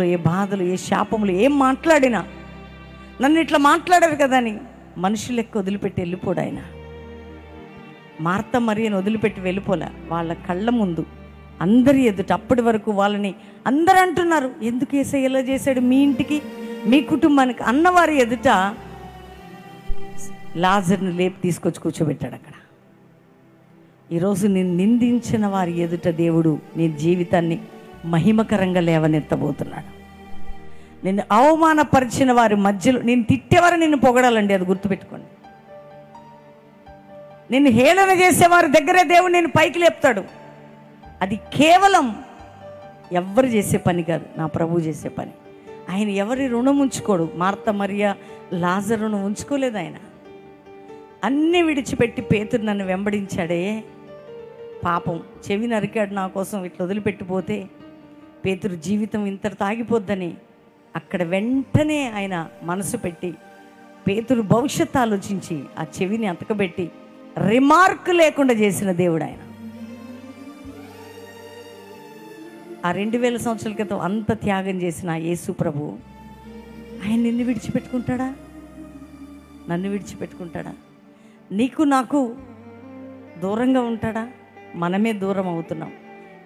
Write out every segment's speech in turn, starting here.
ఏ బాధలు, ఏ శాపములు ఏం మాట్లాడినా నన్ను ఇట్లా మాట్లాడారు కదా అని మనుషులు లెక్క వదిలిపెట్టి వెళ్ళిపోడు ఆయన. మార్త మరియను వదిలిపెట్టి వెళ్ళిపోలే. వాళ్ళ కళ్ళ ముందు అందరి ఎదుట, అప్పటి వరకు వాళ్ళని అందరూ అంటున్నారు, ఎందుకు యేసయ్య ఇలా చేశాడు మీ ఇంటికి మీ కుటుంబానికి అన్నవారి ఎదుట లాజర్ని లేపి తీసుకొచ్చి కూర్చోబెట్టాడు అక్కడ. ఈరోజు నేను నిందించిన వారి ఎదుట దేవుడు నీ జీవితాన్ని మహిమకరంగా లేవనెత్తబోతున్నాడు. నిన్ను అవమానపరిచిన వారి మధ్యలో, నేను తిట్టేవారు నిన్ను పొగడాలండి, అది గుర్తుపెట్టుకోండి. నిన్ను హేళన చేసేవారి దగ్గరే దేవుడు నేను పైకి లేపుతాడు. అది కేవలం ఎవ్వరు చేసే పని కాదు, నా ప్రభువు చేసే పని. ఆయన ఎవరి రుణం ఉంచుకోడు. మార్త మరియ లాజరును ఉంచుకోలేదు ఆయన. అన్నీ విడిచిపెట్టి పేతురు నన్ను వెంబడించాడే, పాపం చెవి నరికాడు నా కోసం, ఇట్లా వదిలిపెట్టిపోతే పేతురు జీవితం ఇంతటితో ఆగిపోద్దని అక్కడ వెంటనే ఆయన మనసు పెట్టి పేతురు భవిష్యత్తు ఆలోచించి ఆ చెవిని అతకబెట్టి రిమార్క్ లేకుండా చేసిన దేవుడు ఆయన. ఆ 2000 సంవత్సరాల క్రితం అంత త్యాగం చేసిన యేసు ప్రభు ఆయన నిన్ను విడిచిపెట్టుకుంటాడా? నన్ను విడిచిపెట్టుకుంటాడా? నీకు నాకు దూరంగా ఉంటాడా? మనమే దూరం అవుతున్నాం,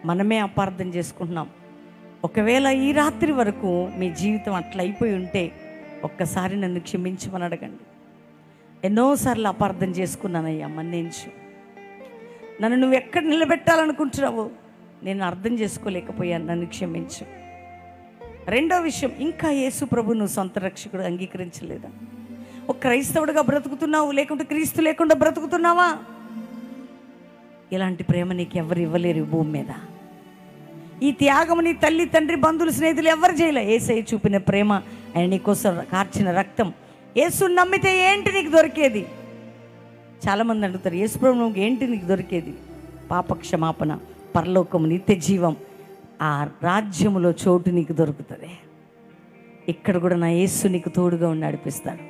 మనమే అపార్థం చేసుకుంటున్నాం. ఒకవేళ ఈ రాత్రి వరకు మీ జీవితం అట్లా అయిపోయి ఉంటే ఒక్కసారి నన్ను క్షమించమని అడగండి. ఎన్నోసార్లు అపార్థం చేసుకున్నానయ్యా, మన్నించు. నన్ను నువ్వు ఎక్కడ నిలబెట్టాలనుకుంటున్నావు, నేను అర్థం చేసుకోలేకపోయాను, నన్ను క్షమించు. రెండో విషయం, ఇంకా యేసు ప్రభు నువ్వు సొంత రక్షకుడు అంగీకరించలేదా? ఒక క్రైస్తవుడిగా బ్రతుకుతున్నావు, లేకుంటే క్రీస్తు లేకుండా బ్రతుకుతున్నావా? ఇలాంటి ప్రేమ నీకు ఎవరు ఇవ్వలేరు ఈ భూమి మీద. ఈ త్యాగం నీ తల్లి, తండ్రి, బంధువులు, స్నేహితులు ఎవరు చేయలే. యేసయ్య చూపిన ప్రేమ, ఆయన నీకోసం కార్చిన రక్తం. యేసుని నమ్మితే ఏంటి నీకు దొరికేది? చాలామంది అడుగుతారు, యేసు ప్రభు నువ్వు ఏంటి నీకు దొరికేది? పాప క్షమాపణ, పరలోకం, నిత్య జీవం, ఆ రాజ్యములో చోటు నీకు దొరుకుతుంది. ఇక్కడ కూడా నా యేసు నీకు తోడుగా ఉండి నడిపిస్తాడు.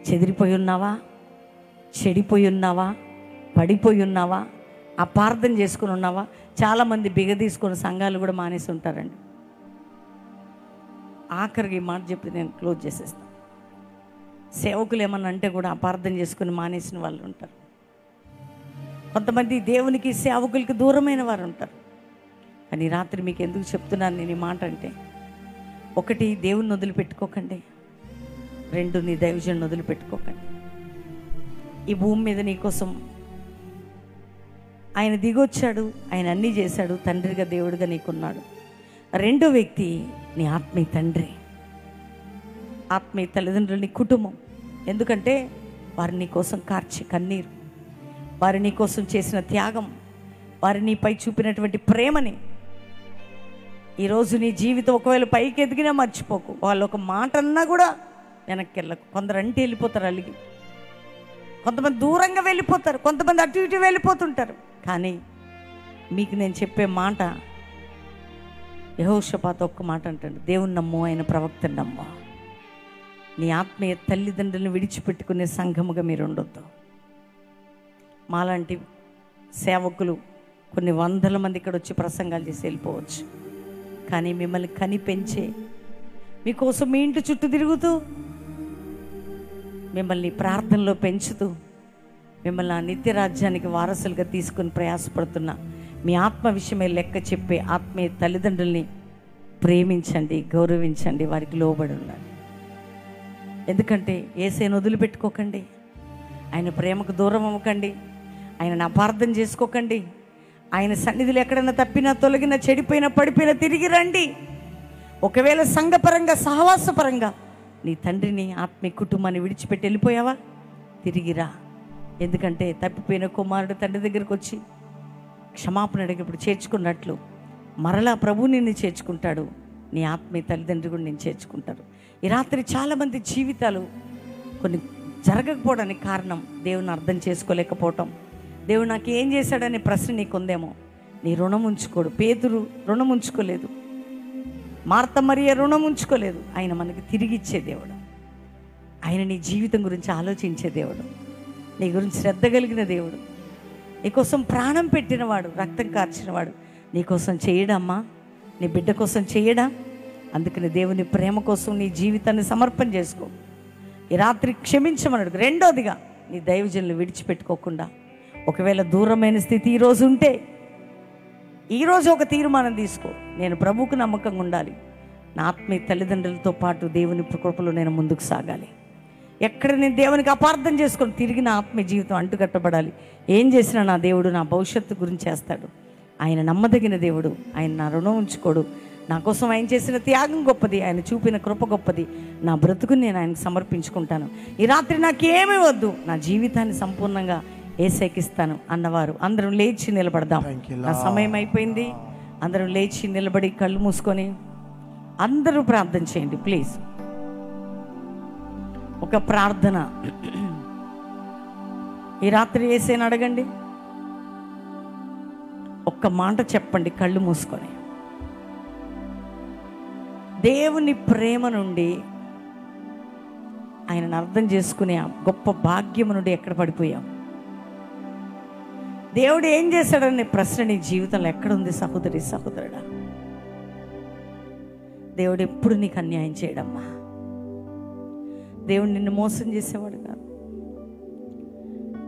చెదిరిపోయి ఉన్నావా, చెడిపోయి ఉన్నావా, పడిపోయి ఉన్నావా, అపార్థం చేసుకుని ఉన్నావా? చాలామంది బిగ తీసుకుని సంఘాలు కూడా మానేసి ఉంటారండి. ఆఖరికి ఈ మాట చెప్పి నేను క్లోజ్ చేసేస్తాను. సేవకులు ఏమన్నా అంటే కూడా అపార్థం చేసుకుని మానేసిన వాళ్ళు ఉంటారు. కొంతమంది దేవునికి సేవకులకి దూరమైన వారు ఉంటారు. కానీ రాత్రి మీకు ఎందుకు చెప్తున్నాను నేను ఈ మాట అంటే, ఒకటి, దేవుని వదిలిపెట్టుకోకండి. రెండు, నీ దైవజనుని వదిలిపెట్టుకోకండి. ఈ భూమి మీద నీకోసం ఆయన దిగొచ్చాడు, ఆయన అన్నీ చేశాడు, తండ్రిగా దేవుడిగా నీకున్నాడు. రెండో వ్యక్తి నీ ఆత్మీయ తండ్రి, ఆత్మీయ తల్లిదండ్రులు, నీ కుటుంబం. ఎందుకంటే వారు నీ కోసం కార్చి కన్నీరు, వారు నీ కోసం చేసిన త్యాగం, వారు నీపై చూపినటువంటి ప్రేమని ఈరోజు నీ జీవితం ఒకవేళ పైకి ఎదిగినా మర్చిపోకు. వాళ్ళు ఒక మాట అన్నా కూడా వెనక్కి వెళ్ళకు. కొందరు అంటే వెళ్ళిపోతారు అలిగి, కొంతమంది దూరంగా వెళ్ళిపోతారు, కొంతమంది అటు ఇటు వెళ్ళిపోతుంటారు. కానీ మీకు నేను చెప్పే మాట, యెహోషాపాతు ఒక్క మాట అంటాడు, దేవుని నమ్ము, ఆయన ప్రవక్తను నమ్ము. నీ ఆత్మీయ తల్లిదండ్రులను విడిచిపెట్టుకునే సంఘముగా మీరు ఉండొద్దు. మాలాంటి సేవకులు కొన్ని వందల మంది ఇక్కడ వచ్చి ప్రసంగాలు చేసి వెళ్ళిపోవచ్చు. కానీ మిమ్మల్ని కని పెంచే, మీకోసం మీ ఇంటి చుట్టూ తిరుగుతూ, మిమ్మల్ని ప్రార్థనలో పెంచుతూ, మిమ్మల్ని ఆ నిత్య రాజ్యానికి వారసులుగా తీసుకుని ప్రయాసపడుతున్న మీ ఆత్మ విషయమే లెక్క చెప్పే ఆత్మీయ తల్లిదండ్రుల్ని ప్రేమించండి, గౌరవించండి, వారికి లోబడి ఉండండి. ఎందుకంటే యేసయ్యను వదిలిపెట్టుకోకండి, ఆయన ప్రేమకు దూరం అవ్వకండి, ఆయనను అపార్థం చేసుకోకండి. ఆయన సన్నిధిలో ఎక్కడైనా తప్పినా, తొలగినా, చెడిపోయినా, పడిపోయినా తిరిగి రండి. ఒకవేళ సంఘపరంగా, సహవాసపరంగా నీ తండ్రిని, ఆత్మీయ కుటుంబాన్ని విడిచిపెట్టి వెళ్ళిపోయావా, తిరిగిరా. ఎందుకంటే తప్పిపోయిన కుమారుడు తండ్రి దగ్గరికి వచ్చి క్షమాపణ అడిగినప్పుడు చేర్చుకున్నట్లు మరలా ప్రభు నిన్ను చేర్చుకుంటాడు. నీ ఆత్మీయ తల్లిదండ్రులు కూడా నేను చేర్చుకుంటారు. ఈ రాత్రి చాలామంది జీవితాలు కొన్ని జరగకపోవడానికి కారణం దేవుని అర్థం చేసుకోలేకపోవటం. దేవుడు నాకు ఏం చేశాడనే ప్రశ్న నీకుందేమో. నీ రుణం ఉంచుకోడు. పేతురు రుణం ఉంచుకోలేదు, మార్త మరియ రుణం ఉంచుకోలేదు. ఆయన మనకి తిరిగి ఇచ్చే దేవుడు. ఆయన నీ జీవితం గురించి ఆలోచించే దేవుడు, నీ గురించి శ్రద్ధ కలిగిన దేవుడు, నీకోసం ప్రాణం పెట్టినవాడు, రక్తం కార్చినవాడు. నీకోసం చేయడమ్మా, నీ బిడ్డ కోసం చేయడా? అందుకని దేవుని ప్రేమ కోసం నీ జీవితాన్ని సమర్పణ చేసుకో. ఈ రాత్రి క్షమించమన్నాడు. రెండోదిగా నీ దైవజనులు విడిచిపెట్టుకోకుండా, ఒకవేళ దూరమైన స్థితి ఈరోజు ఉంటే ఈరోజు ఒక తీర్మానం తీసుకో. నేను ప్రభువుకు నమ్మకంగా ఉండాలి, నా ఆత్మీయ తల్లిదండ్రులతో పాటు దేవుని కృపలో నేను ముందుకు సాగాలి. ఎక్కడ నేను దేవునికి అపార్థం చేసుకొని తిరిగి నా ఆత్మీయ జీవితం అంటుకట్టబడాలి. ఏం చేసినా నా దేవుడు నా భవిష్యత్తు గురించి చేస్తాడు. ఆయన నమ్మదగిన దేవుడు, ఆయన నా రుణం ఉంచుకోడు. నా కోసం ఆయన చేసిన త్యాగం గొప్పది, ఆయన చూపిన కృప గొప్పది. నా బ్రతుకుని నేను ఆయనకు సమర్పించుకుంటాను. ఈ రాత్రి నాకేమీ వద్దు, నా జీవితాన్ని సంపూర్ణంగా ఏసైకిస్తాను అన్నవారు అందరం లేచి నిలబడదాం. నా సమయం అయిపోయింది. అందరం లేచి నిలబడి కళ్ళు మూసుకొని అందరూ ప్రార్థన చేయండి ప్లీజ్. ఒక ప్రార్థన ఈ రాత్రి యేసుని అడగండి. ఒక్క మాట చెప్పండి కళ్ళు మూసుకొని. దేవుని ప్రేమ నుండి, ఆయనను అర్థం చేసుకునే గొప్ప భాగ్యం నుండి ఎక్కడ పడిపోయాం? దేవుడు ఏం చేశాడనే ప్రశ్న నీ జీవితంలో ఎక్కడుంది సహోదరి సహోదరుడా? దేవుడు ఎప్పుడు నీకు అన్యాయం చేయడమ్మా. దేవుడు నిన్ను మోసం చేసేవాడు కాదు.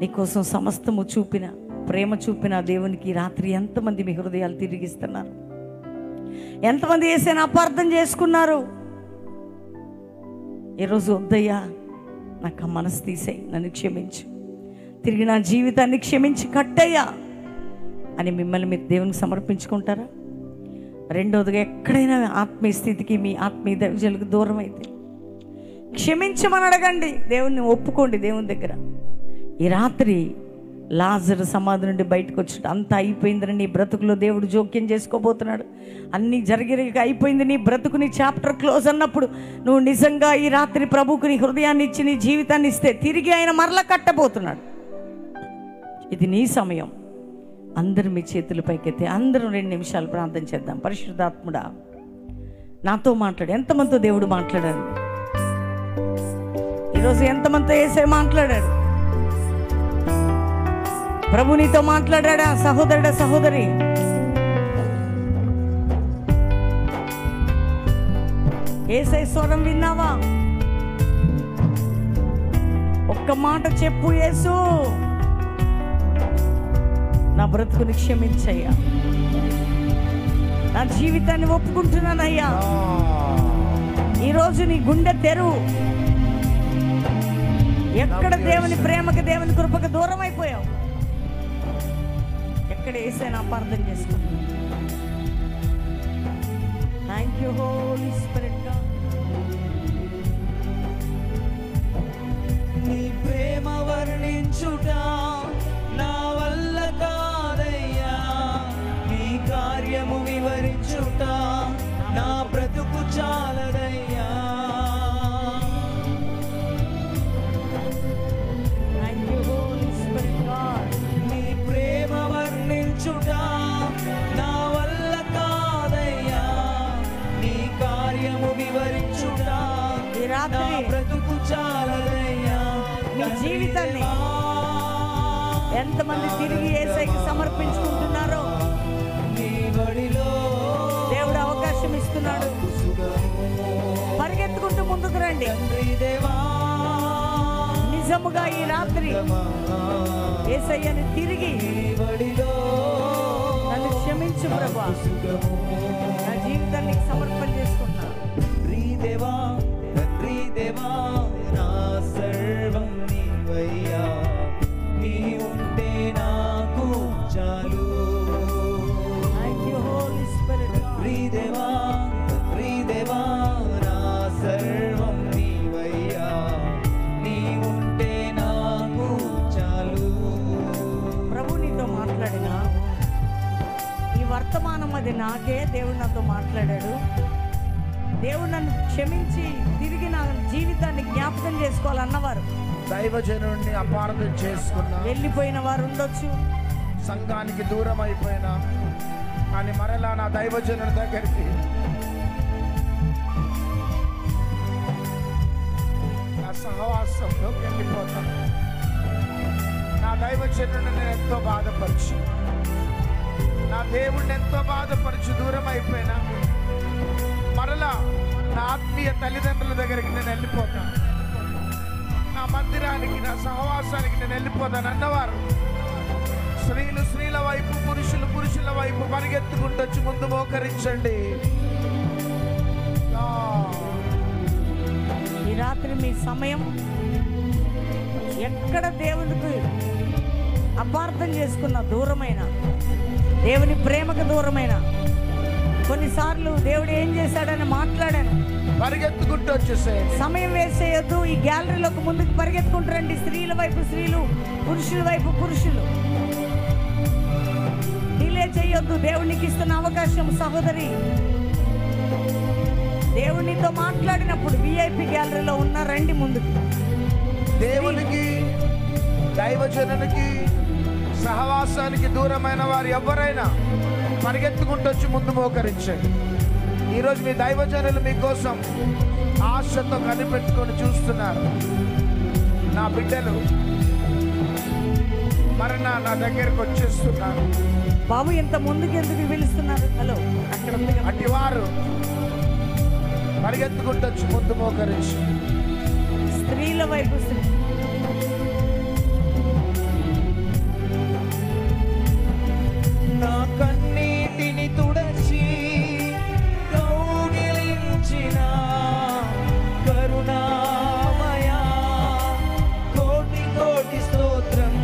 నీకోసం సమస్తము చూపిన ప్రేమ చూపిన దేవునికి రాత్రి ఎంతమంది మీ హృదయాలు తిరిగిస్తున్నారు? ఎంతమంది యేసుని అపార్థం చేసుకున్నారు? ఈరోజు వద్దయ్యా, నాకు ఆ మనసు తీసేయి, నన్ను క్షమించు, తిరిగి నా జీవితాన్ని క్షమించి కట్టయ్యా అని మిమ్మల్ని మీరు దేవునికి సమర్పించుకుంటారా? రెండోదిగా, ఎక్కడైనా ఆత్మీయ స్థితికి మీ ఆత్మీయ దైవజనులకు దూరం అయితే క్షమించమని అడగండి. దేవుణ్ణి ఒప్పుకోండి దేవుని దగ్గర. ఈ రాత్రి లాజరు సమాధి నుండి బయటకు వచ్చాడు. అంతా అయిపోయిందని నీ బ్రతుకులో దేవుడు జోక్యం చేసుకోబోతున్నాడు. అన్నీ జరిగి అయిపోయింది నీ బ్రతుకు, నీ చాప్టర్ క్లోజ్ అన్నప్పుడు నువ్వు నిజంగా ఈ రాత్రి ప్రభువుకు నీ హృదయాన్ని ఇచ్చి నీ జీవితాన్ని ఇస్తే తిరిగి ఆయన మరల కట్టబోతున్నాడు. ఇది నీ సమయం. అందరూ మీ చేతుల పైకెత్తి అందరూ 2 నిమిషాలు ప్రార్థన చేద్దాం. పరిశుద్ధాత్ముడా నాతో మాట్లాడు. ఎంతమందితో దేవుడు మాట్లాడాడు ఈరోజు? ఎంతమందితో యేసే మాట్లాడాడు? ప్రభు నీతో మాట్లాడా? సహోదరుడా సహోదరి, యేసే స్వరం విన్నావా? ఒక్క మాట చెప్పు, యేసు నా బ్రతుకుని క్షమించయ్యా, నా జీవితాన్ని ఒప్పుకుంటున్నానయ్యా. ఈరోజు నీ గుండె తెరువు. ఎక్కడ దేవుని ప్రేమకి దేవుని కృపకి దూరం అయిపోయావు? ఎక్కడ యేసయ్యను అపార్థం చేసుకుంటున్నావు? Thank you holy spirit God. నీ ప్రేమ వర్ణించుట నా వల్ల కాదయ్యా, నీ కార్యము వివరించుట నా బ్రతుకు చాలదయ్యా. నీ ప్రేమ వర్ణించుట నా వల్ల కాదయ్యా, నీ కార్యము వివరించుట నా బ్రతుకు చాలదయ్యా. నీ జీవితాన్ని ఎంతమంది తిరిగి యేసయ్యకి సమర్పించుకుంటున్నారో దేవుడు అవకాశం ఇస్తున్నాడు. పరిగెత్తుకుంటూ ముందుకు రండి. నిజముగా ఈ రాత్రి యేసయ్యని తిరిగి నన్ను క్షమించు ప్రభువా, నా జీవితాన్ని సమర్పణ చేసుకున్నా. దేవా తండ్రి దేవా, నా సర్వం నీవయ్యా, నీ ఉంటే నాకు చాలు. దేవా తండ్రి దేవా, నా సర్వం నీవయ్యా, నీ ఉంటే నాకు చాలు. ప్రభు నీతో మాట్లాడినా ఈ వర్తమానం అది నాకే. దేవుడు నాతో మాట్లాడాడు. దేవుడు నన్ను క్షమించి తిరిగి నా జీవితాన్ని జ్ఞాపకం చేసుకోవాలన్నవారు, దైవజనుడిని అపార్థం చేసుకున్న, వెళ్ళిపోయిన వారు ఉండొచ్చు, సంఘానికి దూరం అయిపోయినా కానీ మరలా నా దైవజనుడి దగ్గరికి నా సహవాసంలోకి వెళ్ళిపోతాను. నా దైవజనుడిని నేను ఎంతో బాధపరచు, నా దేవుడిని ఎంతో బాధపరచు దూరం అయిపోయినా మరలా మరలా నా ఆత్మీయ తల్లిదండ్రుల దగ్గరికి నేను వెళ్ళిపోతాను, నా మందిరానికి, నా సహవాసానికి నేను వెళ్ళిపోతాను అన్నవారు స్త్రీలు స్త్రీల వైపు, పురుషులు పురుషుల వైపు పరిగెత్తుకుంటూ వచ్చి ముందు మోకరించండి. ఈ రాత్రి మీ సమయం ఎక్కడ దేవునికి అపార్థం చేసుకున్న దూరమైన, దేవుని ప్రేమకు దూరమైన, కొన్నిసార్లు దేవుడు ఏం చేశాడని మాట్లాడాను, పరిగెత్తుకుంటూ వచ్చేసేయండి. సమయం వేసేయొద్దు. ఈ గ్యాలరీలోకి ముందుకు పరిగెత్తుకుంటారండి. స్త్రీల వైపు స్త్రీలు, పురుషుల వైపు పురుషులు. డిలే చేయొద్దు. దేవునికి ఇస్తున్న అవకాశం సహోదరి. దేవునితో మాట్లాడినప్పుడు విఐపి గ్యాలరీలో ఉన్న రండి ముందుకు. దేవునికి, దైవజనునికి, సహవాసానికి దూరమైన వారు ఎవరైనా పరిగెత్తుకుంటూ వచ్చి ముందు మోకరించండి. ఈరోజు మీ దైవజనులు మీకోసం ఆశతో కనిపెట్టుకొని చూస్తున్నారు. నా బిడ్డలు మరణ నా దగ్గరకు వచ్చేస్తున్నారు. బాబు ఇంత ముందుకు ఎందుకు పిలుస్తున్నారు? హలో, అక్కడ ఉంది కదా. అటు వారు పరిగెత్తుకుంటూ వచ్చి ముందు మోకరించి స్త్రీల వైపు నా కన్నీటిని తుడచి కౌగిలించిన కరుణామయా, కోటి కోటి స్తోత్రం.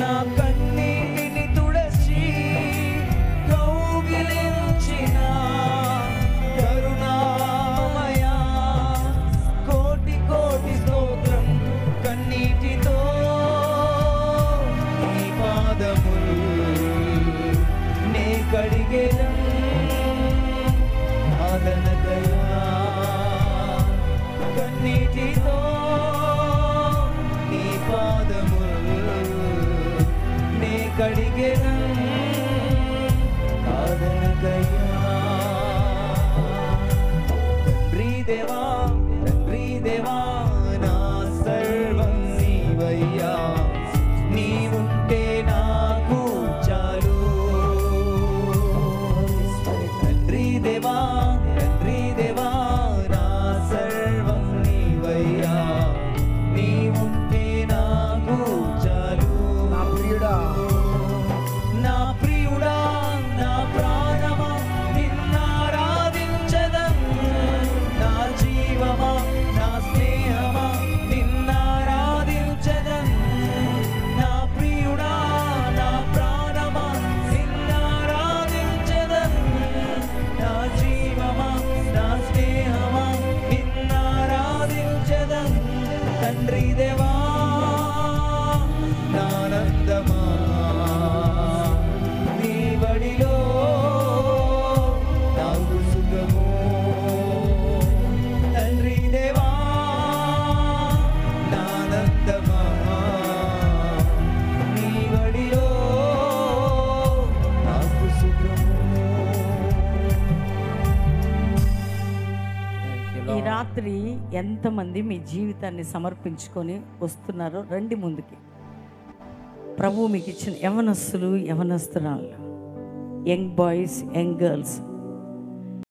నా కన్నీటిని తుడచి కౌగిలించిన కరుణామయా, కోటి కోటి స్తోత్రం. కన్నీటితో నీ పాదములు నే కడిగెదం, ఆదనదయా. కన్నీటితో నీ పాదములు నే కడిగెదం, ఆదనదయా. తండ్రి దేవా, తండ్రి దేవా, నా సర్వం నీవయ్యా. నీవుంటే నాకు చాలు. తండ్రి దేవా, తండ్రి దేవా, నా సర్వం నీవయ్యా. నీవుంటే నాకు చాలు. నా ప్రియుడా, నా ప్రియుడా, నా ప్రాణమా, నిన్నారాధించదం. నా జీవమా, నా స్నేహమా, నిన్నారాధించదం. నా ప్రియుడా, నా ప్రాణమా, నిన్నారాధించదం. నా జీవమా, నా స్నేహమా, నిన్నారాధించదం. తండ్రి దేవా, నానందమా, నీ బడిలో నాకు సుఖము. తండ్రి దేవా, నానందమా, నీ బడిలో నాకు సుఖము. ఈ రాత్రి ఎంతమంది మీ జీవితాన్ని సమర్పించుకొని వస్తున్నారో రండి ముందుకి. ప్రభు మీకు ఇచ్చిన యవనస్తులు, యవనస్తురాళ్ళు, యంగ్ బాయ్స్, యంగ్ గర్ల్స్